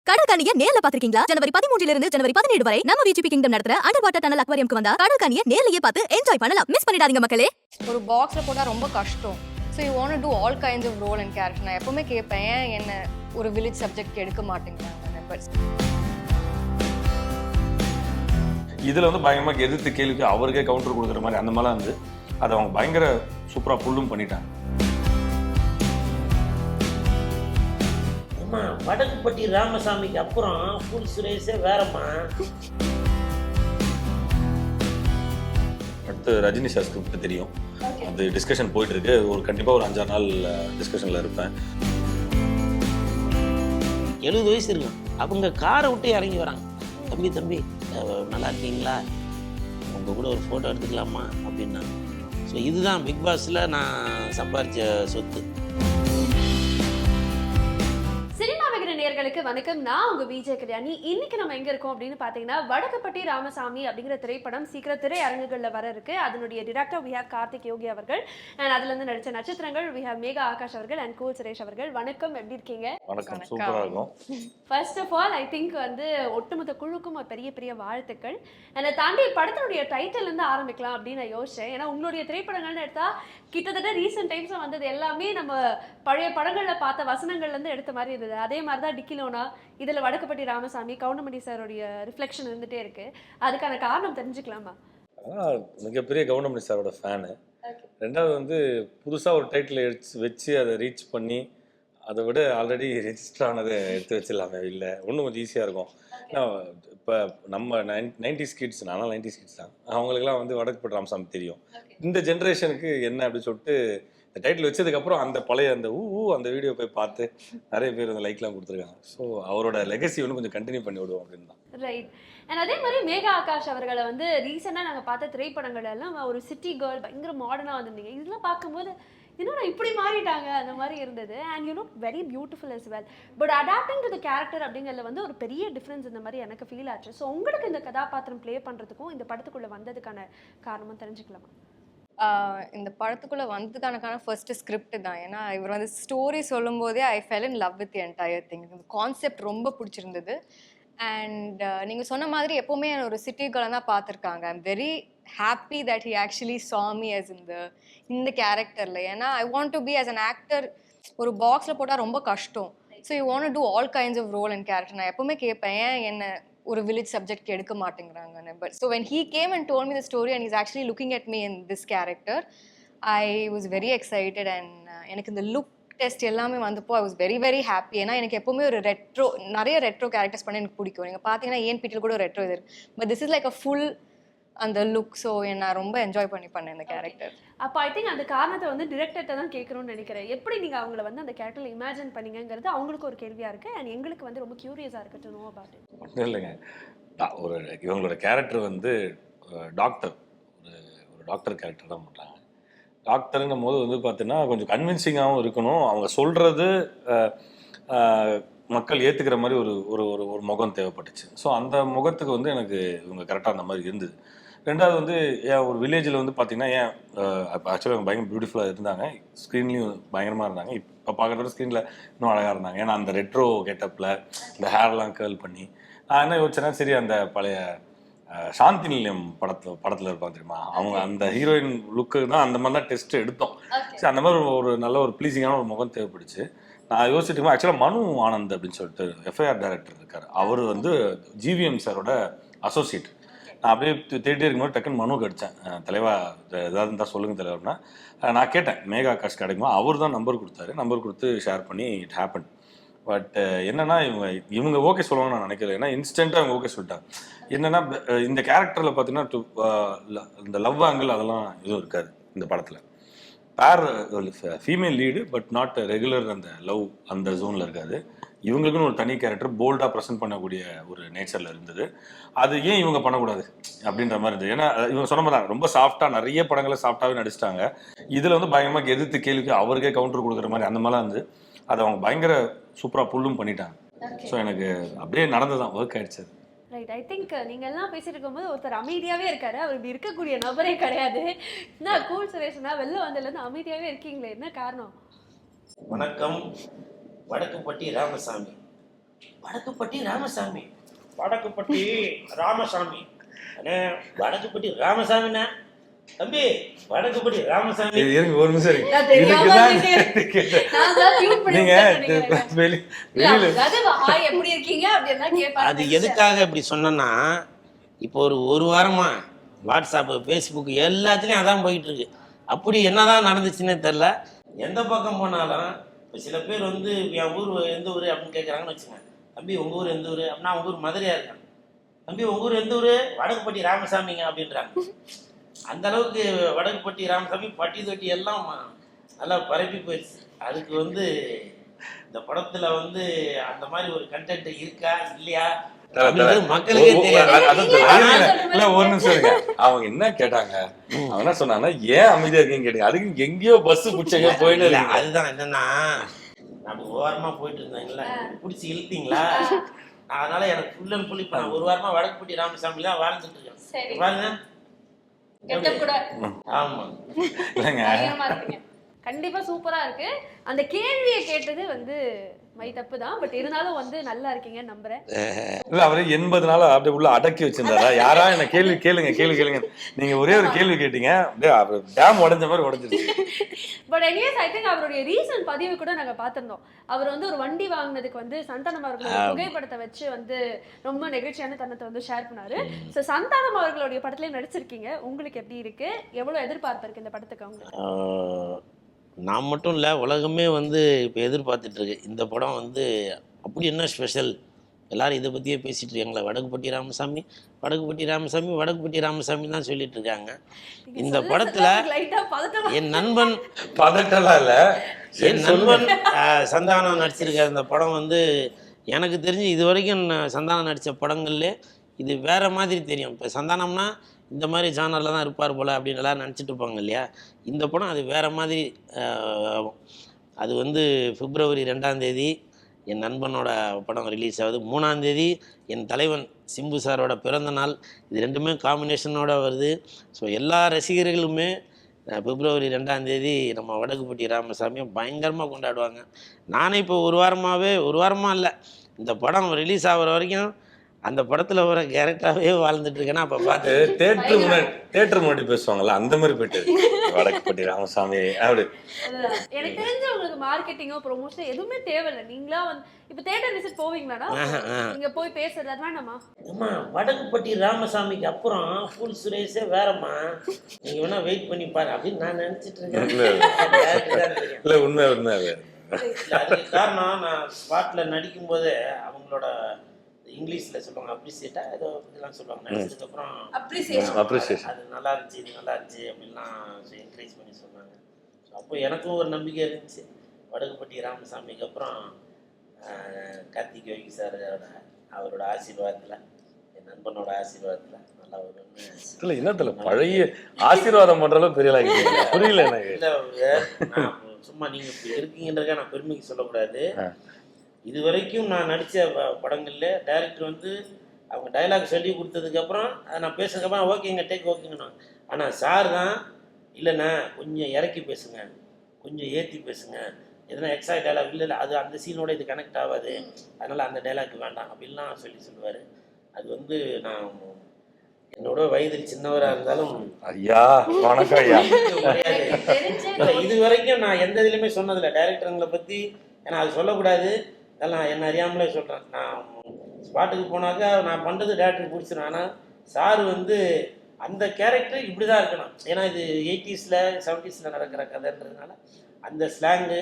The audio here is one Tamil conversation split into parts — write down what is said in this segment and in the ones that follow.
கடற்கனியை நேர்ல பாத்திருக்கீங்களா? ஜனவரி 13 இருந்து ஜனவரி 17 வரை நம்ம விஜிபி கிங்டம் நடத்துற அண்டர் வாட்டர் டனல் அக்வாரியம்க்கு வந்தா கடற்கனியை நேர்லயே பார்த்து என்ஜாய் பண்ணலாம். மிஸ் பண்ணிடாதீங்க மக்களே. ஒரு பாக்ஸ்ல போட்டா ரொம்ப கஷ்டம். So you want to do all kinds of role and character. நான் எப்பவுமே கேட்பேன், ஏன் என்ன ஒரு வில்லேஜ் சப்ஜெக்ட் எடுக்க மாட்டேங்கிறாங்க. பட் இதில் வந்து பயங்கரமாக எதிர்த்து கேள்விக்கு அவருக்கே கவுண்டர் கொடுக்குற மாதிரி அந்த மாதிரிலாம் வந்து அதை அவங்க பயங்கர சூப்பராக புல்லும் பண்ணிட்டாங்க. வடக்குப்பட்டி ராமசாமிக்கு அப்புறம் ஃபுல் சுரேஷே வேறம்மா. அடுத்து ரஜினி சார் ஸ்கிரிப்ட் தெரியும், அது டிஸ்கஷன் போயிட்டு இருக்கு. கண்டிப்பாக ஒரு 5-6 நாள் டிஸ்கஷனில் இருப்பேன். 70 வயசு இருக்கும், அவங்க காரை விட்டு இறங்கி வராங்க. தம்பி நல்லா இருக்கீங்களா, உங்கள் கூட ஒரு ஃபோட்டோ எடுத்துக்கலாமா அப்படின்னா. ஸோ இதுதான் பிக் பாஸில் நான் சம்பாதிச்ச சொத்து. நேயர்களுக்கு வணக்கம், நான் உங்க விஜய் கல்யாணி. இன்னைக்கு நம்ம எங்க இருக்கோம் அப்படின்னு பாத்தீங்கன்னா, வடக்குப்பட்டி ராமசாமி அப்படிங்கிற திரைப்படம் சீக்கிரம் திரையரங்குகள்ல வர இருக்கு. அதனுடைய டிரெக்டர் வி ஹேவ் கார்த்திக் யோகி அவர்கள், அண்ட் அதுல இருந்து நடிச்ச நட்சத்திரங்கள் வி ஹேவ் மேகா ஆகாஷ் அவர்கள் அண்ட் கூல் சுரேஷ் அவர்கள். வணக்கம், எப்படி இருக்கீங்க? வணக்கம், சூப்பரா இருக்கும். First of all I think வந்து ஒட்டுமொத்த குழுக்கும் ஒரு பெரிய பெரிய வாழ்த்துக்கள். என்னை தாண்டி படத்தினுடைய டைட்டில் இருந்து ஆரம்பிக்கலாம் அப்படின்னு நான் யோசிச்சேன். ஏன்னா உங்களுடைய திரைப்படங்கள்னு எடுத்தா கிட்டத்தட்ட ரீசெண்ட் டைம்ஸ்ல வந்தது எல்லாமே நம்ம பழைய படங்கள்ல பார்த்த வசனங்கள்ல இருந்து எடுத்த மாதிரி இருந்தது. அதே மாதிரிதான் டிக்கிலோனா, இதுல வடக்குப்பட்டி ராமசாமி, கவுண்டமணி சாரோடைய ரிஃப்ளெக்ஷன் இருந்துட்டே இருக்கு. அதுக்கான காரணம் தெரிஞ்சுக்கலாமா? மிகப்பெரிய கவுண்டமணி சாரோட ஃபேனு. ரெண்டாவது வந்து புதுசாக ஒரு டைட்டில் வச்சு அதை ரீச் பண்ணி அதை விட ஆல்ரெடி ரெஜிஸ்டர் ஆனதை எடுத்து வச்சிடலாமே, இல்லை இன்னும் கொஞ்சம் ஈஸியாக இருக்கும். இப்போ நம்ம 90s கிட்ஸ், நானும் 90s கிட்ஸ் தான், அவங்களுக்குலாம் வந்து வடக்குப்பட்டி ராமசாமி தெரியும். இந்த ஜென்ரேஷனுக்கு என்ன அப்படின்னு சொல்லிட்டு இந்த டைட்டில் வச்சதுக்கப்புறம் அந்த பழைய அந்த அந்த வீடியோ போய் பார்த்து நிறைய பேர் அந்த லைக்லாம் கொடுத்துருக்காங்க. ஸோ அவரோட லெகசி வந்து கொஞ்சம் கண்டினியூ பண்ணி விடுவோம் அப்படின்னு தான். ரைட். அண்ட் அதே மாதிரி மேகா ஆகாஷ் அவர்களை வந்து ரீசெண்டாக நாங்கள் பார்த்த திரைப்படங்கள் எல்லாம் ஒரு சிட்டி கேர்ள் பயங்கர மாடர்னாக வந்திருந்தீங்க. இதெல்லாம் பார்க்கும்போது என்னடா இப்படி மாறிட்டாங்க அந்த மாதிரி இருந்தது. And you look very beautiful as well. But adapting to the character அப்படிங்கிறதுல வந்து ஒரு பெரிய டிஃப்ரென்ஸ் இந்த மாதிரி எனக்கு ஃபீல் ஆச்சு. ஸோ உங்களுக்கு இந்த கதாபாத்திரம் ப்ளே பண்ணுறதுக்கும் இந்த படத்துக்குள்ளே வந்ததுக்கான காரணமும் தெரிஞ்சுக்கலாமா? இந்த படத்துக்குள்ளே வந்ததுக்கான ஃபர்ஸ்ட் ஸ்கிரிப்ட் தான். ஏன்னா இவர் வந்து ஸ்டோரி சொல்லும் போதே I fell in love with entire thing. இந்த கான்செப்ட் ரொம்ப பிடிச்சிருந்தது. அண்ட் நீங்கள் சொன்ன மாதிரி எப்போவுமே ஒரு சிட்டி கேர்ளாக தான் பார்த்துருக்காங்க. I'm very happy that he actually saw me as இந்த கேரக்டரில். ஏன்னா I want to be as an actor. ஒரு பாக்ஸில் போட்டால் ரொம்ப கஷ்டம். So you want to do all kinds of role and character. நான் எப்பவுமே கேட்பேன், ஏன் என்ன ஒரு வில்லேஜ் சப்ஜெக்ட் எடுக்க மாட்டேங்கிறாங்கன்னு. But so when he came and told me the story and is actually looking at me in this character, I was very excited. And எனக்கு இந்த லுக் டெஸ்ட் எல்லாமே வந்தப்போ I was very very happy. ஏன்னா எனக்கு எப்போவுமே ஒரு நிறைய ரெட்ரோ கேரக்டர்ஸ் பண்ண எனக்கு பிடிக்கும். நீங்கள் பார்த்தீங்கன்னா ஏன் பீட்டில் கூட ஒரு ரெட்ரோ இது இருக்கு. But this is like a full அந்த லுக். ஸோ நான் ரொம்ப என்ஜாய் பண்ணேன் இந்த கேரக்டர். அப்போ ஐ திங்க் அந்த காரணத்தை வந்து டிரெக்டர்கிட்ட தான் கேட்கணும்னு நினைக்கிறேன். எப்படி நீங்கள் அவங்கள வந்து அந்த கேரக்டரில் இமேஜின் பண்ணீங்கிறது அவங்களுக்கு ஒரு கேள்வியாக இருக்குது. அண்ட் எங்களுக்கு வந்து ரொம்ப க்யூரியஸாக இருக்குது டு நோ அபவுட் இட். ஒன்றும் இல்லைங்க, ஒரு இவங்களோட கேரக்டர் வந்து டாக்டர், ஒரு டாக்டர் கேரக்டர் தான் பண்ணுறாங்க. டாக்டருங்கும் போது வந்து பார்த்தீங்கன்னா கொஞ்சம் கன்வின்சிங்காகவும் இருக்கணும். அவங்க சொல்கிறது மக்கள் ஏற்றுக்கிற மாதிரி ஒரு முகம் தேவைப்பட்டுச்சு. ஸோ அந்த முகத்துக்கு வந்து எனக்கு இவங்க கரெக்டாக அந்த மாதிரி இருந்தது. ரெண்டாவது வந்து ஏன் ஒரு வில்லேஜில் வந்து பார்த்தீங்கன்னா ஏன் ஆக்சுவலாக அவங்க பயங்கர பியூட்டிஃபுல்லாக இருந்தாங்க, ஸ்க்ரீன்லேயும் பயங்கரமாக இருந்தாங்க. இப்போ பார்க்குறத ஸ்க்ரீனில் இன்னும் அழகாக இருந்தாங்க. ஏன்னா அந்த ரெட்ரோ கெட்டப்பில் இந்த ஹேர்லாம் கேர்ள் பண்ணி நான் என்ன யோசிச்சேன்னா, சரி அந்த பழைய சாந்தி நிலையம் படத்தில் இருப்பாங்க தெரியுமா, அவங்க அந்த ஹீரோயின் லுக்கு தான் அந்த மாதிரி தான் டெஸ்ட் எடுத்தோம். சரி அந்த மாதிரி ஒரு நல்ல ஒரு ப்ளீஸிங்கான ஒரு முகம் தேவைப்படுச்சு. நான் யோசிச்சுட்டு ஆக்சுவலாக மனு ஆனந்த் அப்படின்னு சொல்லிட்டு எஃப்ஐஆர் டைரக்டர் இருக்கார். அவர் வந்து ஜிவிஎம் சாரோட அசோசியேட். நான் அப்படியே தேடிட்டே இருக்கும்போது டக்குன்னு மனு கிடைச்சேன். தலைவா ஏதாவது இருந்தால் சொல்லுங்கள் தலைவர்னா. நான் கேட்டேன் மேகா ஆகாஷ் கிடைக்குமா, அவர் தான் நம்பர் கொடுத்தாரு. நம்பர் கொடுத்து ஷேர் பண்ணி இட் ஹேப்பன். பட் என்னன்னா இவங்க ஓகே சொல்லுவாங்கன்னு நான் நினைக்கிறேன். ஏன்னா இன்ஸ்டண்ட்டாக அவங்க ஓகே சொல்லிட்டாங்க. என்னன்னா இந்த கேரக்டரில் பார்த்தீங்கன்னா இந்த லவ் ஆங்கிள் அதெல்லாம் எதுவும் இருக்காது இந்த படத்தில். Female lead but not regular அந்த லவ் அந்த ஜோனில் இருக்காது. இவங்களுக்குன்னு ஒரு தனி கேரக்டர் போல்டாக ப்ரெசென்ட் பண்ணக்கூடிய ஒரு நேச்சரில் இருந்தது. அது ஏன் இவங்க பண்ணக்கூடாது அப்படின்ற மாதிரி இருந்தது. ஏன்னா இவங்க சொன்ன மாதிரி தான் ரொம்ப சாஃப்டாக நிறைய படங்களை சாஃப்டாகவே நடிச்சிட்டாங்க. இதில் வந்து பயங்கரமாக எதிர்த்து கேள்விக்கு அவருக்கே கவுண்டர் கொடுக்குற மாதிரி அந்த மாதிரிலாம் வந்து அதை அவங்க பயங்கர சூப்பராக புல்லும் பண்ணிட்டாங்க. ஸோ எனக்கு அப்படியே நடந்துதான், ஒர்க் ஆயிடுச்சு. ரைட். ஐ திங்க் நீங்கள் எல்லாம் பேசிட்டு இருக்கும்போது ஒருத்தர் அமைதியாகவே இருக்காரு. அவர் இப்படி இருக்கக்கூடிய நபரே கிடையாது. என்ன கூல் சுரேஷ்னா வெளில வந்ததுலேருந்து அமைதியாகவே இருக்கீங்களே, என்ன காரணம்? வணக்கம், வடக்குப்பட்டி ராமசாமி. வடக்குப்பட்டி ராமசாமி. வடக்குப்பட்டி ராமசாமி அண்ணே, வடக்குப்பட்டி ராமசாமிண்ணே. தம்பி, வடக்குப்பட்டி ராமசாமி. இருங்க ஒரு நிமிஷம் இருங்க. நான் தெரியாம இதுக்குதான் இருக்கேன். நான் தான் mute பண்ணி நீங்க விட்டேன்னு நினைக்கிறேன். வெளியில அதாவது, "ஹாய், எப்படி இருக்கீங்க?" அப்படின்னா கேட்பாங்க. அது எதுக்காக இப்படி சொன்னேன்னா, இப்போ ஒரு வாரமா வாட்ஸ்அப், ஃபேஸ்புக் எல்லாத்துலேயும் அதான் போயிட்டு இருக்கு. அப்படி என்னதான் நடந்துச்சுன்னே தெரில. எந்த பக்கம் போனாலும் இப்போ சில பேர் வந்து என் ஊர் எந்த ஊர் அப்படின்னு கேட்குறாங்கன்னு வச்சுக்கோங்க. தம்பி உங்கள் ஊர் எந்த ஊர் அப்படின்னா அவங்க ஊர் மதுரையாக இருக்காங்க. தம்பி உங்கள் ஊர் எந்த ஊர்? வடக்குப்பட்டி ராமசாமிங்க அப்படின்றாங்க. அந்த அளவுக்கு வடக்குப்பட்டி ராமசாமி பட்டி தொட்டி எல்லாம் நல்லா பரப்பி போயிடுச்சு. அதுக்கு வந்து இந்த படத்துல வந்து அந்த மாதிரி ஒரு கண்டென்ட் இருக்கா இல்லையா மக்களுக்கே தெரியாது. ஒரு நிமிஷம் இருங்க. அவங்க என்ன கேட்டாங்க? அவங்க என்ன சொன்னாங்கன்னா, ஏன் அமைதியா இருக்கீங்க கேட்டீங்க. அதுக்கு எங்கேயோ பஸ் பிடிச்சங்க போயிட்டு இல்ல, அதுதான் என்னன்னா, நம்ம ஓரமா போயிட்டு இருந்தாங்கல்ல, பிடிச்சி இழுத்தீங்களா, அதனால எனக்கு ஃபுல் அண்ட் ஃபுல் இப்ப நான் ஒரு வாரமா வடக்குப்பட்டி ராமசாமி தான் வாழ்ந்துட்டு இருக்கேன். பாருங்க, ஆமா இல்லைங்க. கண்டிப்பா சூப்பரா இருக்கு. அந்த கேள்வியை கேட்டது வந்து மை தப்பு தான். பட் இருந்தாலும் வந்து நல்லா இருக்கீங்கன்னு நம்புறேன். இல்ல அவரு 80 நாள் அப்படியே உள்ள அடக்கி வச்சிருந்தாரா? யாரா என்ன கேளுங்க. நீங்க ஒரே ஒரு கேள்வி கேட்டீங்க, அப்படியே டேம் உடைஞ்ச மாதிரி உடைஞ்சிருச்சு. பட் எனிவேஸ் ஐ திங்க் அவருடைய ரீசன்ட் பதிவு கூட நாங்க பார்த்திருந்தோம். அவர் வந்து ஒரு வண்டி வாங்கினதுக்கு வந்து சந்தானம் அவர்களுடைய புகைப்படத்தை வச்சு வந்து ரொம்ப நெகிழ்ச்சியான தருணத்தை வந்து ஷேர் பண்ணாரு. ஸோ சந்தானம் அவர்களுடைய படத்துலயும் நடிச்சிருக்கீங்க. உங்களுக்கு எப்படி இருக்கு? எவ்வளவு எதிர்பார்ப்பு இருக்கு இந்த படத்துக்கு உங்களுக்கு? நான் மட்டும் இல்லை, உலகமே வந்து இப்போ எதிர்பார்த்துட்டு இருக்கு இந்த படம் வந்து. அப்படி என்ன ஸ்பெஷல்? எல்லாரும் இதை பற்றியே பேசிகிட்டு இருக்காங்களா? வடக்குப்பட்டி ராமசாமி தான் சொல்லிட்டு இருக்காங்க. இந்த படத்தில் என் நண்பன் பதட்டலாம் இல்லை, என் நண்பன் சந்தானம் நடிச்சிருக்க இந்த படம் வந்து எனக்கு தெரிஞ்சு இது வரைக்கும் சந்தானம் நடித்த படங்கள்லே இது வேறு மாதிரி தெரியும். இப்போ சந்தானம்னா இந்த மாதிரி ஜானரில் தான் இருப்பார் போல் அப்படின்னு எல்லாம் நினச்சிட்டு இருப்பாங்க இல்லையா? இந்த படம் அது வேறு மாதிரி. அது வந்து பிப்ரவரி 2ஆம் தேதி என் நண்பனோட படம் ரிலீஸ் ஆகுது. 3ஆம் தேதி என் தலைவன் சிம்பு சாரோட பிறந்த நாள். இது ரெண்டுமே காம்பினேஷனோட வருது. ஸோ எல்லா ரசிகர்களுமே பிப்ரவரி 2ஆம் தேதி நம்ம வடக்குப்பட்டி ராமசாமியை பயங்கரமாக கொண்டாடுவாங்க. நானே இப்போ ஒரு வாரமாக இல்லை, இந்த படம் ரிலீஸ் ஆகிற வரைக்கும் அந்த படத்தில் வர கேரக்டராகவே வாழ்ந்துட்டு இருக்கேன்னா அப்போ பார்த்து தேட்டர் முன்னாடி பேசுவாங்கல்ல, அந்த மாதிரி போயிட்டு வடக்குப்பட்டி ராமசாமி அப்படி. எனக்கு தெரிஞ்ச உங்களுக்கு மார்க்கெட்டிங்கோ ப்ரொமோஷன் எதுவுமே தேவையில்லை. நீங்களா வந்து இப்போ தேட்டர் விசிட் போவீங்களாடா? நீங்க போய் பேசுறது வேணாமா? அம்மா, வடக்குப்பட்டி ராமசாமிக்கு அப்புறம் ஃபுல் சுரேஷே வேறம்மா, நீங்க வேணா வெயிட் பண்ணி பாரு அப்படின்னு நான் நினைச்சிட்டு இருக்கேன். இல்லை, உண்மை அது. அதுக்கு காரணம், நான் ஸ்பாட்ல நடிக்கும் போதே அவங்களோட இங்கிலீஷில் சொல்லுவாங்க அப்ரிசியேட்டா ஏதோ இதெல்லாம் சொல்லுவாங்க. நடிச்சதுக்கப்புறம் அப்ரிசியேஷன் அது நல்லா இருந்துச்சு, இது நல்லா இருந்துச்சு அப்படின்லாம் என்கரேஜ் பண்ணி சொன்னாங்க. ஸோ அப்போ எனக்கும் ஒரு நம்பிக்கை இருந்துச்சு. வடக்குப்பட்டி ராமசாமிக்கு அப்புறம் கார்த்திக் யோகி சார் அவரோட ஆசீர்வாதத்தில், என் நண்பனோட ஆசீர்வாதத்தில் நல்லா வரும்னு. இல்லை என்னத்துல பழைய ஆசீர்வாதம் பண்ணுறளவு பெரிய புரியல எனக்கு. இல்லை, நான் சும்மா நீங்கள் இப்படி இருக்கீங்கன்றதுக்காக நான் பெருமைக்கு சொல்லக்கூடாது. இது வரைக்கும் நான் நடித்த படங்களில் டைரக்டர் வந்து அவங்க டைலாக் சொல்லி கொடுத்ததுக்கப்புறம் அதை நான் பேசுனதுக்கப்புறம் ஓகேங்க டேக் ஓகேங்கண்ணா. ஆனால் சார் தான் இல்லைண்ணா கொஞ்சம் இறக்கி பேசுங்க, கொஞ்சம் ஏற்றி பேசுங்க, எதனா எக்ஸ்ட்ரா டைலாக் இல்லை அது அந்த சீனோட இது கனெக்ட் ஆகாது, அதனால் அந்த டைலாக் வேண்டாம் அப்படின்லாம் சொல்லுவார். அது வந்து நான் என்னோட வயதில் சின்னவராக இருந்தாலும் ஐயா வணக்கம் ஐயா, இது வரைக்கும் நான் எந்த இதுலையுமே சொன்னதில்லை டைரக்டருங்களை பற்றி. ஏன்னா அது சொல்லக்கூடாது, அதெல்லாம் என்ன அறியாமலே சொல்கிறேன். நான் ஸ்பாட்டுக்கு போனாக்கா நான் பண்ணுறது டேரக்டருக்கு பிடிச்சிடும். ஆனால் சார் வந்து அந்த கேரக்டர் இப்படி தான் இருக்கணும். ஏன்னா இது 80s 70s நடக்கிற கதைன்றதுனால அந்த ஸ்லாங்கு,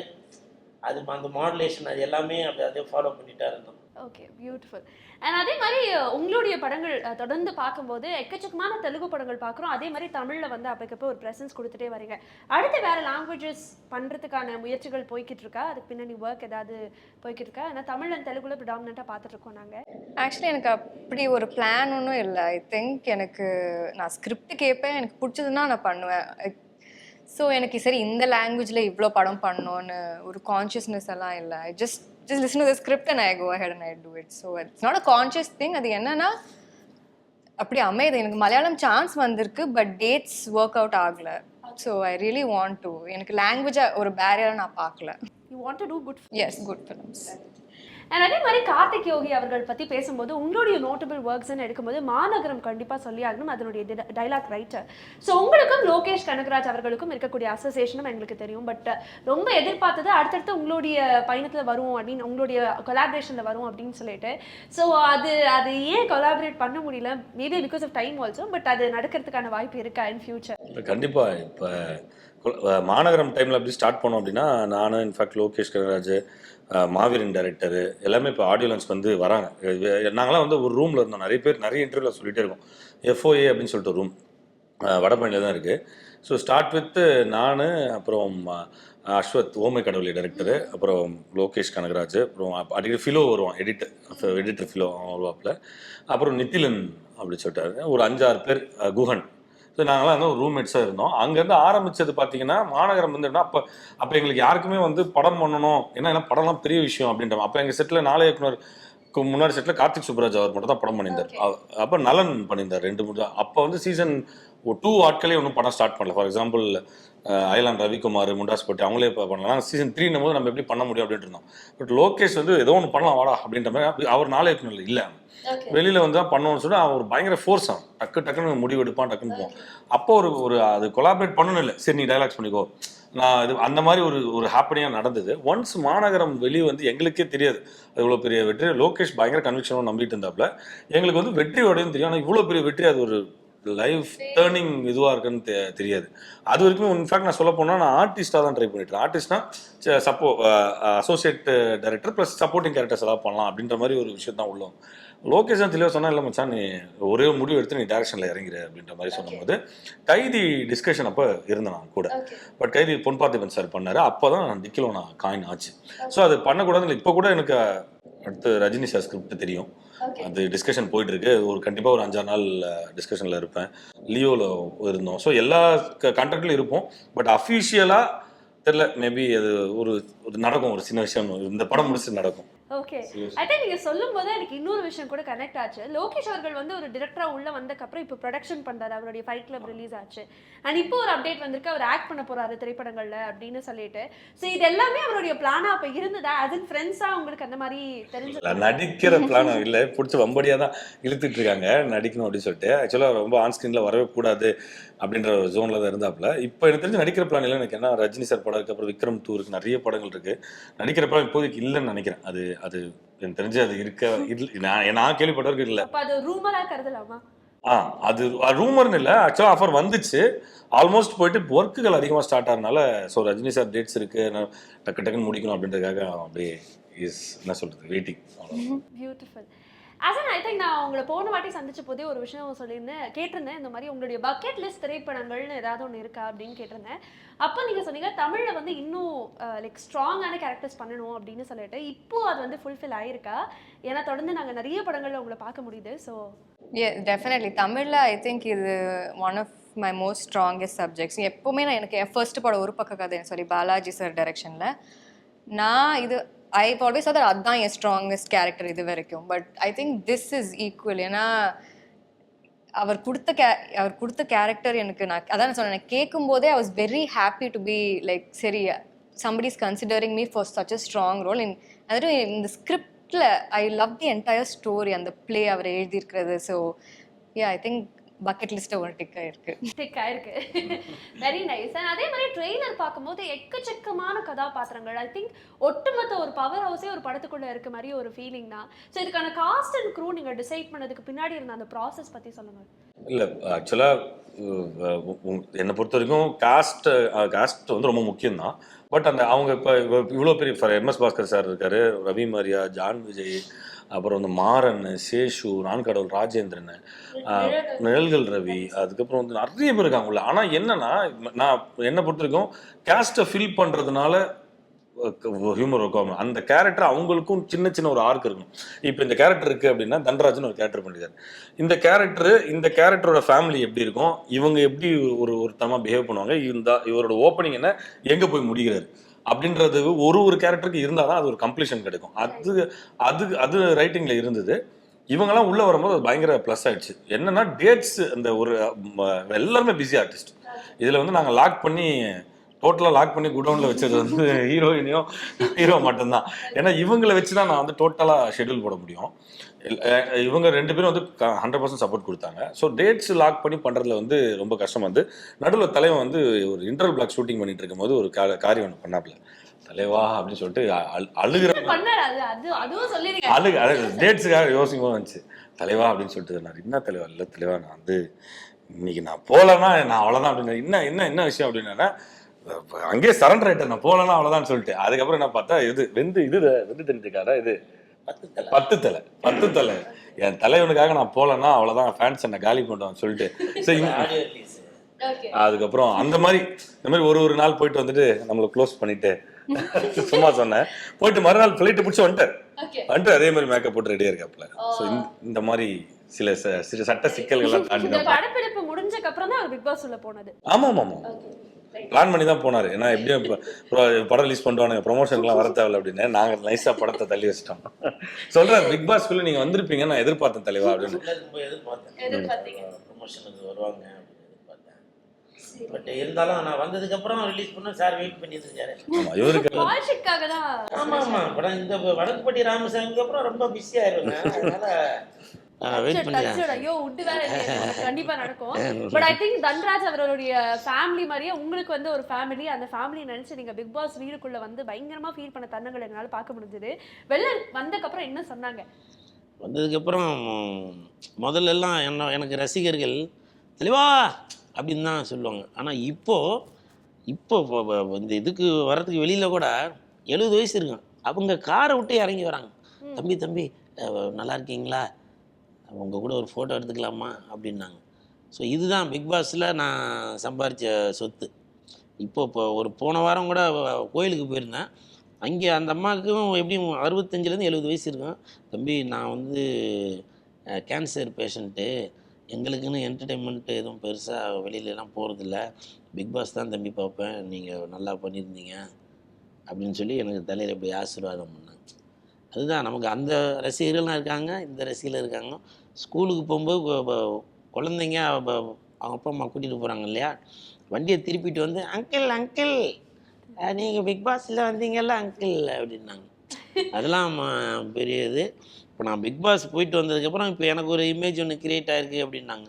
அது அந்த மாடுலேஷன், அது எல்லாமே அப்படி அதே ஃபாலோ பண்ணிட்டா இருந்தோம். Okay, beautiful. அண்ட் அதே மாதிரி உங்களுடைய படங்கள் தொடர்ந்து பார்க்கும்போது எக்கச்சக்கமான தெலுங்கு படங்கள் பார்க்குறோம். அதே மாதிரி தமிழில் வந்து அப்பக்கப்போ ஒரு ப்ரெசன்ஸ் கொடுத்துட்டே வரீங்க. அடுத்து வேறு லாங்குவேஜஸ் பண்ணுறதுக்கான முயற்சிகள் போய்கிட்டு இருக்கா? அதுக்கு பின்னாடி ஒர்க் ஏதாவது போய்கிட்டு இருக்கா? ஏன்னா தமிழ் அண்ட் தெலுங்குல ப்ரிடாமினண்ட்டாக பார்த்துட்ருக்கோம் நாங்கள். ஆக்சுவலி எனக்கு அப்படி ஒரு பிளான் ஒன்றும் இல்லை. ஐ திங்க் எனக்கு நான் ஸ்கிரிப்ட் கேட்பேன், எனக்கு பிடிச்சதுன்னா நான் பண்ணுவேன். ஸோ எனக்கு சரி இந்த லாங்குவேஜில் இவ்வளோ படம் பண்ணோன்னு ஒரு கான்ஷியஸ்னஸ் எல்லாம் இல்லை. ஐ just listen to the script and I go ahead and I do it. So it's not a conscious thing. அது என்னன்னா அப்படி அமையுது. எனக்கு மலையாளம் சான்ஸ் வந்திருக்கு, பட் டேட்ஸ் ஒர்க் அவுட் ஆகலை. So I really want to, எனக்கு லாங்குவேஜை ஒரு பேரியரை நான் பார்க்கல. You want to do good, yes, good films. And அதே மாதிரி கார்த்திக் யோகி அவர்கள் பற்றி பேசும்போது உங்களுடைய நோட்டபிள் ஒர்க்ஸ்ன்னு எடுக்கும்போது மாநகரம் கண்டிப்பாக சொல்லி ஆகணும், அதனுடைய டைலாக் ரைட்டர். ஸோ உங்களுக்கும் லோகேஷ் கனகராஜ் அவர்களுக்கும் இருக்கக்கூடிய அசோசியேஷனும் எங்களுக்கு தெரியும். பட் ரொம்ப எதிர்பார்த்தது அடுத்தடுத்து உங்களுடைய பயணத்தில் வரும் அப்படின்னு, உங்களுடைய கொலாபரேஷனில் வரும் அப்படின்னு சொல்லிட்டு. ஸோ அது ஏன் கொலாபரேட் பண்ண முடியல? Maybe because of time also, but அது நடக்கிறதுக்கான வாய்ப்பு இருக்கா இன் ஃபியூச்சர்? கண்டிப்பாக இப்போ மாநகரம் டைமில் அப்படி ஸ்டார்ட் பண்ணோம் அப்படின்னா, நானும் இன்ஃபேக்ட் லோகேஷ் கனகராஜ், மாவீரன் டைரக்டரு எல்லாமே இப்போ ஆடியோ லான்ச் வந்து வராங்க. நாங்களாம் வந்து ஒரு ரூமில் இருந்தோம், நிறைய பேர் நிறைய இன்டர்வியூவில் சொல்லிகிட்டே இருக்கோம். FOA அப்படின்னு சொல்லிட்டு ரூம் வடபழனியில் தான் இருக்குது. ஸோ ஸ்டார்ட் வித்து நான், அப்புறம் அஸ்வத் ஓமை கடவுளி டைரக்டரு, அப்புறம் லோகேஷ் கனகராஜ், அப்புறம் அடிக்கடி ஃபிலோ வருவான், எடிட்டர் ஃபிலோ வருவாப்பில், அப்புறம் நித்திலன் அப்படி சொல்லிட்டாரு. ஒரு 5-6 பேர், குஹன். ஸோ நாங்களாம் வந்து ஒரு ரூம்மேட்ஸாக இருந்தோம். அங்கேருந்து ஆரம்பித்தது பார்த்தீங்கன்னா மாநகரம் வந்து அப்போ எங்களுக்கு யாருக்குமே வந்து படம் பண்ணணும், ஏன்னா படம்லாம் பெரிய விஷயம் அப்படின்ற. அப்போ எங்கள் செட்டில் 4 இயக்குனருக்கு முன்னாடி செட்டில் கார்த்திக் சுப்ராஜ் அவர் மட்டும் தான் படம் பண்ணியிருந்தார். அப்போ நலன் பண்ணியிருந்தார் 2-3. அப்போ வந்து சீசன் 2 ஆட்களே ஒன்றும் படம் ஸ்டார்ட் பண்ணல. ஃபார் எக்ஸாம்பிள் அயலான் ரவிக்குமார், முண்டாஸ் பட்டி அவங்களே இப்போ பண்ணலாம். சீசன் 3 போது நம்ம எப்படி பண்ண முடியும் அப்படின்ட்டு இருந்தோம். பட் லோகேஷ் வந்து ஏதோ ஒன்று பண்ணலாம் வாடா அப்படின்ற மாதிரி, அவர் 4 இயக்குனர் இல்லை, வெளியில் வந்து தான் பண்ணணும்னு சொல்லி அவர் பயங்கர ஃபோர்ஸ் ஆகும், டக்குன்னு முடிவு எடுப்பான், டக்குன்னு போவோம். அப்போ ஒரு அது கொலாபரேட் பண்ணணும் இல்லை, சரி நீ டைலாக்ஸ் பண்ணிக்கோ, நான் இது அந்த மாதிரி ஒரு ஹாப்பனியாக நடந்தது. ஒன்ஸ் மாநகரம் வெளியே வந்து எங்களுக்கே தெரியாது அது இவ்வளோ பெரிய வெற்றி. லோகேஷ் பயங்கர கன்விக்ஷனாக நம்பிட்டு இருந்தாப்புல. எங்களுக்கு வந்து வெற்றியோடையும் தெரியும், ஆனால் இவ்வளோ பெரிய வெற்றி அது ஒரு லைஃப் டேர்னிங் இதுவாக இருக்குன்னு தெரியாது. அது வரைக்கும் இன்ஃபேக்ட் நான் சொல்ல போனால் நான் ஆர்டிஸ்டாக தான் ட்ரை பண்ணிட்டு இருக்கேன். ஆர்டிஸ்ட்னா associate director plus supporting characters எல்லாம் பண்ணலாம் அப்படின்ற மாதிரி ஒரு விஷயம் தான் உள்ளோம். லோகேஷ் தான் தெளிவாக சொன்னால், இல்லை மச்சான் நீ ஒரே முடிவு எடுத்து நீ டேரக்ஷனில் இறங்கிற அப்படின்ற மாதிரி சொன்னபோது கைதி டிஸ்கஷன் அப்போ இருந்தேன் நான் கூட. பட் கைதி பொன் பார்த்திபன் சார் பண்ணார். அப்போ தான் டிக்கிலோ நான் காயின் ஆச்சு. ஸோ அது பண்ணக்கூடாதுன்னு இப்போ கூட எனக்கு அடுத்து ரஜினி சார் ஸ்கிரிப்ட் தெரியும், அது டிஸ்கஷன் போயிட்டு இருக்கு. கண்டிப்பாக ஒரு 5-6 நாள் டிஸ்கஷனில் இருப்பேன். லியோவில் இருந்தோம். ஸோ எல்லா கண்டென்ட்லையும் இருப்போம். பட் அஃபிஷியலாக தெரியல, மேபி அது ஒரு நடக்கும், ஒரு சின்ன விஷயம் இந்த படம் முடிச்சு நடக்கும். ஓகே, ஐ திங்க் நீங்க சொல்லும் போது எனக்கு இன்னொரு விஷயம் கூட கனெக்ட் ஆச்சு. லோகேஷ் அவர்கள் வந்து ஒரு டிரெக்டரா உள்ள வந்தக்கப்புறம் இப்போ ப்ரொடக்ஷன் பண்றாரு, அவருடைய ஃபைட் கிளப் ரிலீஸ் ஆச்சு. அண்ட் இப்போ ஒரு அப்டேட் வந்திருக்கு, அவர் ஆக்ட் பண்ண போறாரு திரைப்படங்கள்ல அப்படின்னு சொல்லிட்டு. ஸோ இது எல்லாமே அவருடைய பிளானா அப்போ இருந்ததா? அது ஃப்ரெண்ட்ஸா உங்களுக்கு அந்த மாதிரி தெரிஞ்சு நடிக்கிற பிளான் இல்லை, பிடிச்ச வம்படியாக தான் இழுத்துட்டு இருக்காங்க நடிக்கணும் அப்படின்னு சொல்லிட்டு. ஆக்சுவலாக ரொம்ப ஆன் ஸ்க்ரீனில் வரவே கூடாது அப்படின்ற ஒரு ஜோனில் தான் இருந்தாப்புல. இப்போ எனக்கு தெரிஞ்சு நடிக்கிற பிளான் இல்லை. எனக்கு என்ன ரஜினி சார் படம் இருக்குது, அப்புறம் விக்ரம் 2 இருக்குது, நிறைய படங்கள் இருக்குது. நடிக்கிற பிளான் இப்போதைக்கு இல்லைன்னு நினைக்கிறேன். அது எனக்கு தெரிஞ்சு அது இருக்க நான் கேள்விப்பட்டவருக்கு இல்லை. அது ரூமரா கருதலாமா? அது ரூமர்னு இல்லை, ஆக்சுவலாக ஆஃபர் வந்துச்சு. ஆல்மோஸ்ட் போயிட்டு ஒர்க்குகள் அதிகமாக ஸ்டார்ட் ஆகிறதுனால ஸோ ரஜினி சார் டேட்ஸ் இருக்குது, நான் டக்குன்னு முடிக்கணும் அப்படின்றதுக்காக அப்படியே என்ன சொல்கிறது, வெயிட்டிங். பியூட்டிஃபுல். அசன், ஐ திங்க் நான் உங்களை போன வாட்டி சந்திச்ச போதே ஒரு விஷயம் கேட்டிருந்தேன். இந்த மாதிரி உங்களுடைய பக்கெட் லிஸ்ட் திரைப்படங்கள்னு ஏதாவது ஒன்று இருக்கா அப்படின்னு கேட்டிருந்தேன். அப்போ நீங்கள் சொன்னீங்க தமிழில் வந்து இன்னும் லைக் ஸ்ட்ராங்கான கேரக்டர்ஸ் பண்ணணும் அப்படின்னு சொல்லிட்டு. இப்போ அது வந்து ஃபுல்ஃபில் ஆயிருக்கா? ஏன்னா தொடர்ந்து நாங்கள் நிறைய படங்களில் உங்களை பார்க்க முடியுது. ஸோ டெஃபினெட்லி தமிழில் ஐ திங்க் இது one of my most strongest subjects. எப்போவுமே நான் எனக்கு என் ஃபர்ஸ்ட் படம் ஒரு பக்க கதைன்னு சொல்லி பாலாஜி சார் டைரக்ஷனில் நான் இது I've always thought that அதுதான் என் ஸ்ட்ராங்கஸ்ட் கேரக்டர் இது வரைக்கும். But I think this is equal. ஏன்னா அவர் கொடுத்த கேரக்டர் எனக்கு, நான் அதான் சொன்னேன், கேட்கும் போதே I was very happy to be like சரி somebody is considering me for such a strong role. அதுவும் இந்த ஸ்கிரிப்டில் I love the entire story, அந்த பிளே அவர் எழுதியிருக்கிறது. ஸோ ஐ திங்க் பக்கெட் லிஸ்ட்டை ஒரு டிக் ஆயிருக்கு. Very nice. அண்ட் அதே மாதிரி ட்ரெய்லர் பார்க்கும்போது எக்கச்சக்கமான கதாபாத்திரங்கள். ஐ திங்க் ஒட்டுமொத்த ஒரு பவர் ஹவுஸே ஒரு படத்துக்குள்ள இருக்க மாதிரி ஒரு ஃபீலிங் தான். ஸோ இதுக்கான காஸ்ட் அண்ட் க்ரூ நீங்கள் டிசைட் பண்ணதுக்கு பின்னாடி இருந்த அந்த ப்ராசஸ் பற்றி சொல்லுங்கள். இல்லை, ஆக்சுவலாக என்னை பொறுத்த வரைக்கும் காஸ்ட் வந்து ரொம்ப முக்கியம்தான். பட் அவங்க இப்போ இவ்வளோ பெரிய MS பாஸ்கர் சார் இருக்காரு, ரவி மரியா, ஜான் விஜய், அப்புறம் வந்து மாறன், சேஷு, நான்கடவுள் ராஜேந்திரன், நிழல்கள் ரவி, அதுக்கப்புறம் வந்து நிறைய பேர் இருக்காங்க உள்ள. ஆனால் என்னன்னா, நான் என்னை பொறுத்த வரைக்கும் கேஸ்ட்டை ஃபில் பண்ணுறதுனால ஹியூமர் ஒர்க் ஆகும். அந்த கேரக்டர் அவங்களுக்கும் சின்ன ஒரு ஆர்க் இருக்கும். இப்போ இந்த கேரக்டர் இருக்குது அப்படின்னா தன்ராஜன் ஒரு கேரக்டர் பண்ணிருக்காரு. இந்த கேரக்டரோட ஃபேமிலி எப்படி இருக்கும், இவங்க எப்படி ஒரு தரமாக பிஹேவ் பண்ணுவாங்க, இவரோட ஓப்பனிங் என்ன, எங்கே போய் முடிகிறாரு அப்படின்றது ஒரு கேரக்டருக்கு இருந்தால் தான் அது ஒரு கம்ப்ளீஷன் கிடைக்கும். அது ரைட்டிங்கில் இருந்தது. இவங்கெல்லாம் உள்ளே வரும்போது அது பயங்கர ப்ளஸ் ஆகிடுச்சு. என்னென்னா டேட்ஸ், அந்த எல்லாருமே பிஸி ஆர்டிஸ்ட். இதில் வந்து நாங்கள் லாக் பண்ணி டோட்டலாக லாக் பண்ணி குடவுனில் வச்சது வந்து ஹீரோயினையும் ஹீரோ மட்டும்தான். ஏன்னா இவங்களை வச்சு தான் நான் வந்து டோட்டலாக ஷெட்யூல் போட முடியும். இவங்க 2 பேரும் வந்து 100% சப்போர்ட் கொடுத்தாங்க. ஸோ டேட்ஸ் லாக் பண்ணி பண்ணுறதுல வந்து ரொம்ப கஷ்டம் வந்து. நடுவில் தலைவன் வந்து ஒரு இன்டர்வல் பிளாக் ஷூட்டிங் பண்ணிட்டு இருக்கும்போது ஒரு காரியம் ஒன்று பண்ணாப்புல. தலைவா அப்படின்னு சொல்லிட்டு அழுகிற டேட்ஸுக்காக யோசிக்கும் போது வந்துச்சு. தலைவா அப்படின்னு சொல்லிட்டு நான் என்ன தலைவா இல்லை தலைவா நான் வந்து இன்னைக்கு நான் போகலன்னா நான் அவ்வளோதான் அப்படின்னு. என்ன விஷயம் அப்படின்னா அங்கேயே சரண்டர் ஆயிட்டேன், நான் போகலன்னா அவ்வளோதான் சொல்லிட்டு. அதுக்கப்புறம் என்ன பார்த்தா இது வெந்து தெரிஞ்சுக்காரா இது 10 தலை என் தலைவனுக்காக நான் போகலன்னா அவ்வளோதான், ஃபேன்ஸ் என்ன காலி பண்ணுவான்னு சொல்லிட்டு. அதுக்கப்புறம் இந்த மாதிரி ஒரு நாள் போயிட்டு வந்துட்டு நம்மளை க்ளோஸ் பண்ணிட்டு சும்மா சொன்னேன். போயிட்டு மறுநாள் ஃபிளைட்டு பிடிச்சி வந்துட்டு அதே மாதிரி மேக்கப் போட்டு ரெடியா இருக்காப்ல. ஸோ இந்த மாதிரி சில சட்ட சிக்கல்கள்லாம் தாண்டி படப்பிடிப்பு முடிஞ்சதுக்கு அப்புறம் தான் பிக் பாஸ் உள்ள போனது. ஆமா பிளான் பண்ணி தான் போனாரு. ஏன்னா எப்படியும் படம் ரிலீஸ் பண்ணுவானுங்க, ப்ரொமோஷனுக்குலாம் வர தேவையில்ல அப்படின்னு நாங்கள் நைஸாக படத்தை தள்ளி வச்சிட்டோம். சொல்கிறேன் பிக் பாஸ்க்குள்ளே நீங்கள் வந்திருப்பீங்க, நான் எதிர்பார்த்தேன் தலைவா அப்படின்னு. ப்ரொமோஷனுக்கு வருவாங்க அப்படின்னு எதிர்பார்த்தேன். பட் இருந்தாலும் நான் வந்ததுக்கு அப்புறம் ரிலீஸ் பண்ண சார் வெயிட் பண்ணிட்டு இருக்காரு. ஆமா படம் இந்த வடக்குப்பட்டி ராமசாமிக்கு அப்புறம் ரொம்ப பிஸி ஆயிருங்க. கண்டிப்பா நடக்கும். பட் ஐ திங்க் தன்ராஜ் அவர்களுடைய ஃபேமிலி மாதிரியே உங்களுக்கு வந்து ஒரு ஃபேமிலி, அந்த ஃபேமிலி நினைச்சு நீங்க பிக் பாஸ் வீடுக்குள்ள வந்து பயங்கரமா ஃபீல் பண்ண தருணங்கள் என்னால பார்க்க முடிஞ்சது. வெளில வந்ததுக்கு அப்புறம் என்ன சொன்னாங்க? வந்ததுக்கு அப்புறம் முதல்ல எல்லாம் எனக்கு ரசிகர்கள் தெளிவா அப்படின்னு தான் சொல்லுவாங்க. ஆனால் இப்போ இந்த இதுக்கு வர்றதுக்கு வெளியில கூட 70 வயசு இருக்கும், அவங்க காரை விட்டு இறங்கி வராங்க. தம்பி நல்லா இருக்கீங்களா, உங்கள் கூட ஒரு ஃபோட்டோ எடுத்துக்கலாமா அப்படின்னாங்க. ஸோ இதுதான் பிக் பாஸில் நான் சம்பாதிச்ச சொத்து. இப்போ ஒரு போன வாரம் கூட கோயிலுக்கு போயிருந்தேன். அங்கே அந்த அம்மாவுக்கும் எப்படியும் 65லேருந்து 70 வயசு இருக்கும். தம்பி நான் வந்து கேன்சர் பேஷண்ட்டு, எங்களுக்குன்னு என்டர்டெயின்மெண்ட்டு எதுவும் பெருசாக வெளியிலலாம் போகிறதில்ல, பிக் பாஸ் தான் தம்பி பார்ப்பேன், நீங்கள் நல்லா பண்ணியிருந்தீங்க அப்படின்னு சொல்லி எனக்கு தலையில் இப்படி ஆசீர்வாதம் பண்ணாங்க. அதுதான் நமக்கு அந்த ரசிகர்கள்லாம் இருக்காங்க, இந்த ரசிகர்கள் இருக்காங்க. ஸ்கூலுக்கு போகும்போது குழந்தைங்க அவங்க அப்பா அம்மா கூட்டிகிட்டு போகிறாங்க இல்லையா, வண்டியை திருப்பிட்டு வந்து அங்கிள் நீங்கள் பிக் பாஸில் வந்தீங்கல்ல அங்கிள் அப்படின்னாங்க. அதெல்லாம் பெரிய இது. இப்போ நான் பிக் பாஸ் போயிட்டு வந்ததுக்கப்புறம் இப்போ எனக்கு ஒரு இமேஜ் ஒன்று க்ரியேட் ஆகிருக்கு அப்படின்னாங்க.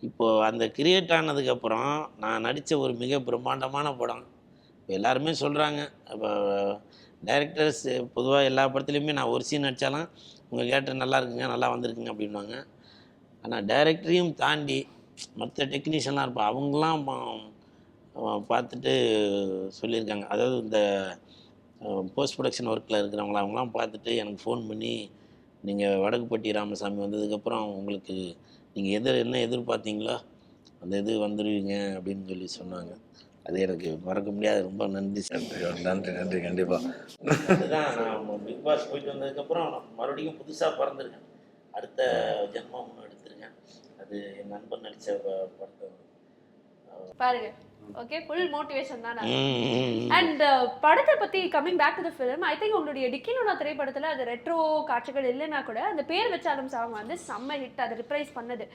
இப்போது அந்த க்ரியேட் ஆனதுக்கப்புறம் நான் நடித்த ஒரு மிக பிரம்மாண்டமான படம். இப்போ எல்லாருமே சொல்கிறாங்க, இப்போ டைரக்டர்ஸ் பொதுவாக எல்லா படத்துலையுமே நான் ஒரு சீன் நடித்தாலும் உங்கள் கேரக்டர் நல்லா இருக்குங்க, நல்லா வந்திருக்குங்க அப்படின்வாங்க. ஆனால் டைரக்டரையும் தாண்டி மற்ற டெக்னீஷியன்லாம் இருப்போம், அவங்களாம் பார்த்துட்டு சொல்லியிருக்காங்க. அதாவது இந்த போஸ்ட் ப்ரொடக்ஷன் ஒர்க்கில் இருக்கிறவங்கள அவங்களாம் பார்த்துட்டு எனக்கு ஃபோன் பண்ணி, நீங்கள் வடக்குப்பட்டி ராமசாமி வந்ததுக்கப்புறம் உங்களுக்கு நீங்கள் என்ன எதிர்பார்த்தீங்களோ அந்த இது வந்துடுவீங்க அப்படின்னு சொல்லி சொன்னாங்க. அது எனக்கு மறக்க முடியாது. ரொம்ப நன்றி சார். நன்றி கண்டிப்பாக. அதுதான் நான் பிக் பாஸ் போயிட்டு வந்ததுக்கப்புறம் மறுபடியும் புதுசாக பிறந்திருக்கேன். அடுத்த ஜென்மம் ஒன்று எடுத்திருக்கேன். அது என் நண்பன் நடித்த படத்தை பாருங்க. ஓகே, ஃபுல் மோட்டிவேஷன் தான். அண்ட் படத்தை பத்தி coming back to the film, I think உங்களுடைய டிக்கினோனா திரைப்படத்துல அது ரெட்ரோ காட்சிகள் இல்லைன்னா கூட அந்த பேர் வச்சாலும் சாங் வந்து செம்ம ஹிட், அதை ரிப்ரைஸ் பண்ணது.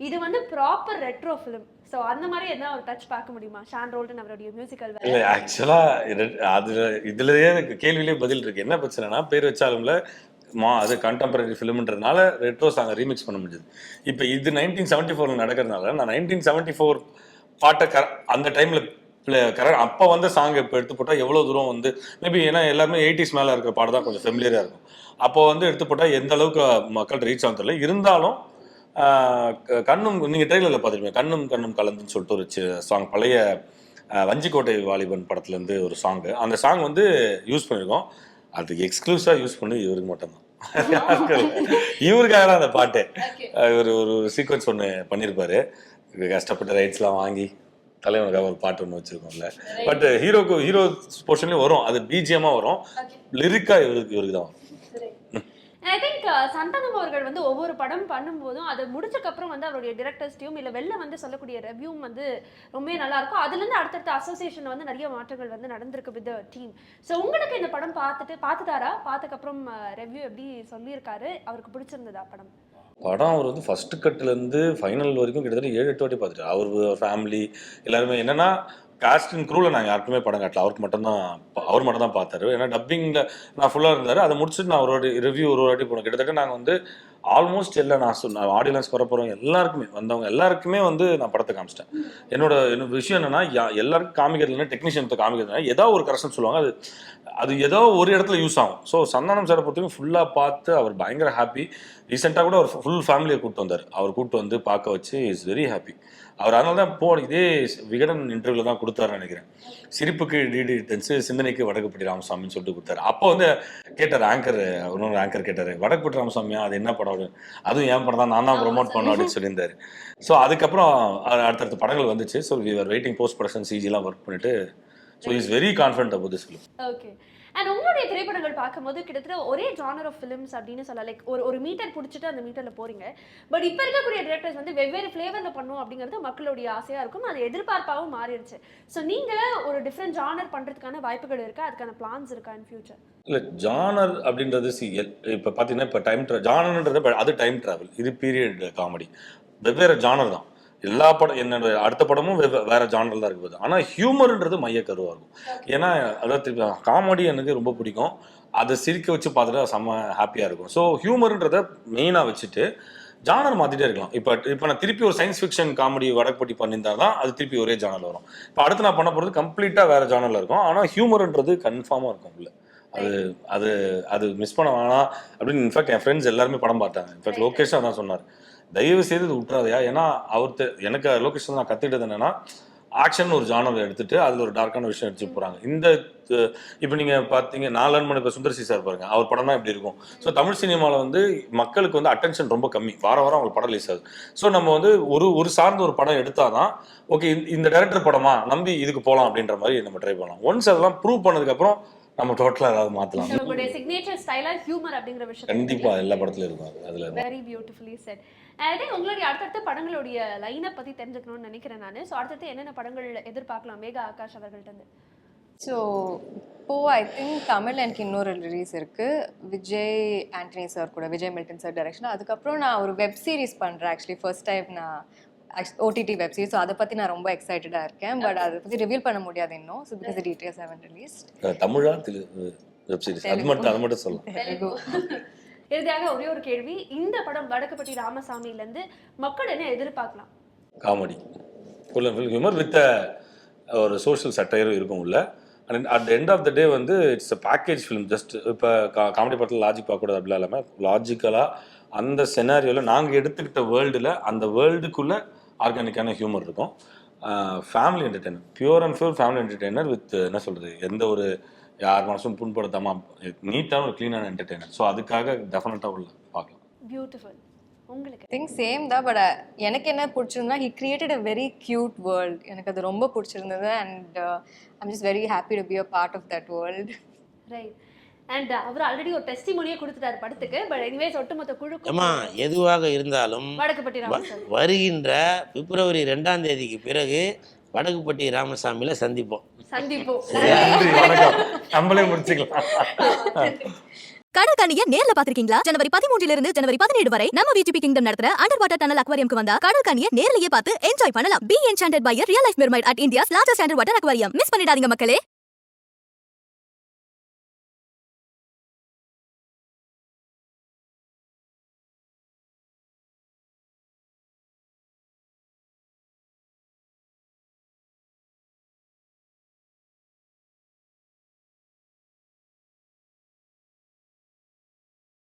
இது வந்து ப்ராப்பர் ரெட்ரோ ஃபிலிம். ஸோ அந்த மாதிரி எதனா ஒரு டச் பார்க்க முடியுமா ஷான் ரோல்டன் அவருடைய மியூசிக்கல்? இல்லை ஆக்சுவலாக இதுலயே கேள்வியிலே பதில் இருக்கு. என்ன பிரச்சனைனா பேர் வச்சாலும்ல அது கண்டெம்பரரி ஃபிலிம்ன்றதுனால ரெட்ரோ சாங்கை ரீமிக்ஸ் பண்ண முடியுது. இப்போ இது 1974 நடக்கிறதுனால நான் 1974 பாட்டை அந்த டைமில் அப்போ வந்த சாங் இப்போ எடுத்து போட்டால் எவ்வளோ தூரம் வந்து மேபி ஏன்னா எல்லாருமே 80s மேலே இருக்கிற பாட்டு தான் கொஞ்சம் ஃபெமிலியராக இருக்கும். அப்போ வந்து எடுத்து போட்டால் எந்த அளவுக்கு மக்கள் ரீச் ஆகும் தெரியல. இருந்தாலும் கண்ணும் நீங்கள் ட்ரெயிலரில் பார்த்துருப்பீங்க, கண்ணும் கலந்துன்னு சொல்லிட்டு ஒரு சாங், பழைய வஞ்சிக்கோட்டை வாலிபன் படத்துலேருந்து ஒரு சாங்கு. அந்த சாங் வந்து யூஸ் பண்ணியிருக்கோம். அதுக்கு எக்ஸ்க்ளூசிவாக யூஸ் பண்ணி இவருக்கு மட்டும்தான். இவருக்காக தான் அந்த பாட்டு. ஒரு சீக்வன்ஸ் ஒன்று பண்ணியிருப்பாரு, கஷ்டப்பட்டு ரைட்ஸ்லாம் வாங்கி தலைவனுக்காக ஒரு பாட்டு ஒன்று வச்சுருக்கோம்ல. பட் ஹீரோ போர்ஷன்லேயும் வரும், அது பிஜிஎம்மாக வரும், லிரிக்காக இவருக்கு தான் வரும். ஐ திங்க் சந்தானம் அவர்கள் வந்து ஒவ்வொரு படம் பண்ணும்போதும் அது முடிச்சக்கப்புறம் வந்து அவருடைய டிரெக்டர்ஸ்டையும் இல்லை வெளில வந்து சொல்லக்கூடிய ரெவ்யூவும் வந்து ரொம்ப நல்லா இருக்கும். அதுலேருந்து அடுத்தடுத்த அசோசியேஷன் வந்து நிறைய மாற்றங்கள் வந்து நடந்திருக்கு வித் டீம். ஸோ உங்களுக்கு இந்த படம் பார்த்துட்டாரா? பார்த்ததுக்கப்புறம் ரெவ்யூ எப்படி சொல்லியிருக்காரு? அவருக்கு பிடிச்சிருந்ததா படம்? அவர் வந்து ஃபர்ஸ்ட் கட்லேருந்து ஃபைனல் வரைக்கும் கிட்டத்தட்ட 7-8 வாட்டி பார்த்துட்டு அவர் ஃபேமிலி எல்லாருமே என்னன்னா காஸ்ட் அண்ட் க்ரூவில் நாங்கள் யாருக்குமே படம் காட்டல, அவர் மட்டும் தான் பார்த்தாரு. ஏன்னா டப்பிங்கில் நான் ஃபுல்லாக இருந்தார். அதை முடிச்சுட்டு நான் ஒரு ரிவ்யூ ஒரு வாட்டி போனோம். கிட்டத்தட்ட நாங்கள் வந்து ஆல்மோஸ்ட் இல்லை, நான் சொன்ன ஆடியன்ஸ் வர போகிறவங்க எல்லாருக்குமே வந்தவங்க எல்லாருக்குமே வந்து நான் படத்தை காமிச்சிட்டேன். என்னோட விஷயம் என்னென்னா, எல்லாருக்கும் காமிக்கிறதுனா டெக்னீஷியன்ஸை காமிக்கிறதுனா ஏதோ ஒரு கரெக்ஷன் சொல்லுவாங்க, அது ஏதோ ஒரு இடத்துல யூஸ் ஆகும். ஸோ சந்தானம் சாரை பொறுத்தவரைக்கும் ஃபுல்லாக பார்த்து அவர் பயங்கர ஹாப்பி. ரீசெண்டாக கூட அவர் ஃபுல் ஃபேமிலியை கூப்பிட்டு வந்தார். அவர் கூப்பிட்டு வந்து பார்க்க வச்சு இஸ் வெரி ஹாப்பி. அவர் அதனால தான் இதே விகடன் இன்டர்வியூவில் தான் கொடுத்தாருன்னு நினைக்கிறேன். சிரிப்புக்கு டிடி டென்ஸு, சிந்தனைக்கு வடக்குப்பட்டி ராமசாமின்னு சொல்லிட்டு கொடுத்தாரு. அப்போ வந்து கேட்டார் இன்னொரு ஆங்கர் கேட்டார், வடக்குப்பட்டி ராமசாமியா அது என்ன படம் அப்படின்னு. அதுவும் என் படம் தான், நான் தான் ப்ரொமோட் பண்ணோம் அப்படின்னு சொல்லியிருந்தாரு. ஸோ அதுக்கப்புறம் அடுத்தடுத்த படங்கள் வந்துச்சு. So we are waiting post production சிஜிலாம் ஒர்க் பண்ணிட்டு. So is very confident about this film. Okay. And உங்களுடைய திரைப்படங்கள் பார்க்கும்போது கிட்டத்தட்ட ஒரே ஜானர் ஆஃப் ஃபிலிம்ஸ் அப்படின்னு சொல்லலாம். லைக் ஒரு மீட்டர் பிடிச்சிட்டு அந்த மீட்டரில் போறீங்க. பட் இப்போ இருக்கக்கூடிய டிரெக்டர்ஸ் வந்து வெவ்வேறு ஃப்ளேவரில் பண்ணும் அப்படிங்கிறது மக்களுடைய ஆசையாக இருக்கும், அது எதிர்பார்ப்பாகவும் மாறிடுச்சு. ஸோ நீங்கள் ஒரு டிஃப்ரெண்ட் ஜானர் பண்ணுறதுக்கான வாய்ப்புகள் இருக்கா, அதுக்கான பிளான்ஸ் இருக்கா இன் ஃபியூச்சர்? இல்லை, ஜானர் அப்படின்றது இப்போ பார்த்தீங்கன்னா இப்போ ஜானர்ன்றது அது டைம் ட்ராவல், இது பீரியட் காமெடி, வெவ்வேறு ஜானர் தான். எல்லா படம் என்னோட அடுத்த படமும் வேற ஜானரில் தான் இருக்குது. ஆனால் ஹியூமர்ன்றது மையக்கருவாக இருக்கும். ஏன்னா அதாவது காமெடி எனக்கு ரொம்ப பிடிக்கும், அதை சிரிக்க வச்சு பார்த்துட்டு செம்ம ஹாப்பியாக இருக்கும். ஸோ ஹியூமர்ன்றதை மெயினாக வச்சுட்டு ஜானர் மாற்றிட்டே இருக்கலாம். இப்போ நான் திருப்பி ஒரு சயின்ஸ் ஃபிக்ஷன் காமெடி வடக்குப்பட்டி பண்ணியிருந்தா தான் அது திருப்பி ஒரே ஜானரில் வரும். இப்போ அடுத்து நான் பண்ண போகிறது கம்ப்ளீட்டாக வேறு ஜானரில் இருக்கும். ஆனால் ஹியூமர்ன்றது கன்ஃபார்மாக இருக்கும். இல்லை அது மிஸ் பண்ண வேணாம் அப்படின்னு இன்ஃபேக்ட் என் ஃப்ரெண்ட்ஸ் எல்லாருமே படம் பார்த்தாங்க. இன்ஃபேக்ட் லோகேஷ் அதான் சொன்னார், தயவு செய்து இது விட்டுறாதையா. ஏன்னா எனக்கு லோகேஷன் நான் கற்றுக்கிட்டது என்னன்னா, ஆக்ஷன் ஒரு ஜானர் எடுத்துட்டு அதில் ஒரு டார்க்கான விஷயம் எடுத்துட்டு போகிறாங்க. இப்போ நீங்கள் பார்த்தீங்க 4 மணி இப்போ சுந்தர் சி சார் பாருங்க, அவர் படம் தான் இப்படி இருக்கும். ஸோ தமிழ் சினிமாவில் வந்து மக்களுக்கு வந்து அட்டென்ஷன் ரொம்ப கம்மி, வாரம் அவங்களுக்கு படம் ரிலீஸ் ஆகுது. ஸோ நம்ம வந்து ஒரு சார்ந்த ஒரு படம் எடுத்தால் தான் ஓகே இந்த டைரக்டர் படமா நம்பி இதுக்கு போகலாம் அப்படின்ற மாதிரி நம்ம ட்ரை பண்ணலாம். ஒன்ஸ் அதெல்லாம் ப்ரூவ் பண்ணதுக்கப்புறம் நம்ம டோட்டலாக ஏதாவது மாற்றலாம். உங்களுடைய சிக்னேச்சர் ஸ்டைலாக ஹியூமர் அப்படிங்கிற விஷயம் கண்டிப்பாக எல்லா படத்துலையும் இருக்கும். அதில் வெரி பியூட்டிஃபுல்லி செட். அதே உங்களுடைய அடுத்தடுத்த படங்களுடைய லைனை பற்றி தெரிஞ்சுக்கணும்னு நினைக்கிறேன் நான். ஸோ அடுத்தடுத்து என்னென்ன படங்கள் எதிர்பார்க்கலாம் மேகா ஆகாஷ் அவர்கள்ட்ட? ஸோ இப்போது ஐ திங்க் தமிழ் எனக்கு இன்னொரு ரிலீஸ் இருக்குது, விஜய் ஆண்டனி சார் கூட, விஜய் மில்டன் சார் டைரக்ஷன். அதுக்கப்புறம் நான் ஒரு வெப் சீரிஸ் பண்ணுறேன். ஆக்சுவலி ஃபர்ஸ்ட் டைம் நான் ஓடிடி வெப் சீரிஸ். ஸோ அதை பற்றி நான் ரொம்ப எக்ஸைட்டடாக இருக்கேன். பட் அதை பற்றி ரிவீல் பண்ண முடியாது இன்னும். So because the details haven't released. Tamizha web series அது மட்டும் சொல்லலாம். இறுதியாக ஒரே ஒரு கேள்வி, இந்த படம் வடக்குப்பட்டி ராமசாமியிலேருந்து மக்கள் என்ன எதிர்பார்க்கலாம்? Comedy, full and full humour with ஒரு சோஷியல் சட்டையரும் இருக்கும் உள்ள. And at end of the day வந்து it's a package film. Just இப்போ காமெடி படத்தில் லாஜிக் பார்க்கக்கூடாது அப்படிலாம் இல்லாமல் லாஜிக்கலாக அந்த செனாரியோவில் நாங்கள் எடுத்துக்கிட்ட வேர்ல்டில் அந்த வேர்ல்டுக்குள்ளே ஆர்கானிக்கான ஹியூமர் இருக்கும். Family entertainer, pure and pure family entertainer with என்ன சொல்கிறது, எந்த ஒரு யார் மனசும் புண்படுத்தாமல் நீட்டான ஒரு க்ளீனான என்டர்டெய்னர். ஸோ அதுக்காக டெஃபினட்டாக உள்ள பார்க்கலாம். பியூட்டிஃபுல். உங்களுக்கு திங்க் சேம் தான். பட் எனக்கு என்ன பிடிச்சிருந்தா, he created a very cute world. எனக்கு அது ரொம்ப பிடிச்சிருந்தது. And I'm just very happy to be a part of that world. Right. And அவர் ஆல்ரெடி ஒரு டெஸ்டிமோனியே கொடுத்துட்டாரு படத்துக்கு. பட் எனிவேஸ் ஒட்டுமொத்த குழுக்கும் எதுவாக இருந்தாலும் வடக்குப்பட்டி ராமசாமி வருகின்ற பிப்ரவரி 2ஆம் தேதிக்கு பிறகு வடக்குப்பட்டி ராமசாமியில சந்திப்போம். வணக்கம், நம்மளே முடிச்சுக்கலாம். கடற்கனியை நேர்ல பாத்திருக்கீங்களா? ஜனவரி 13 ஜனவரி 17 வரை நம்ம VGP கிங்டம் நடத்துற அண்டர் வாட்டர் டனல் அக்வாரியம்க்கு வந்தா கடற்கனியை நேர்லயே பார்த்து என்ஜாய் பண்ணலாம். Be enchanted by a real life mermaid at India's largest underwater aquarium. Miss பண்ணிடாதீங்க மக்களே.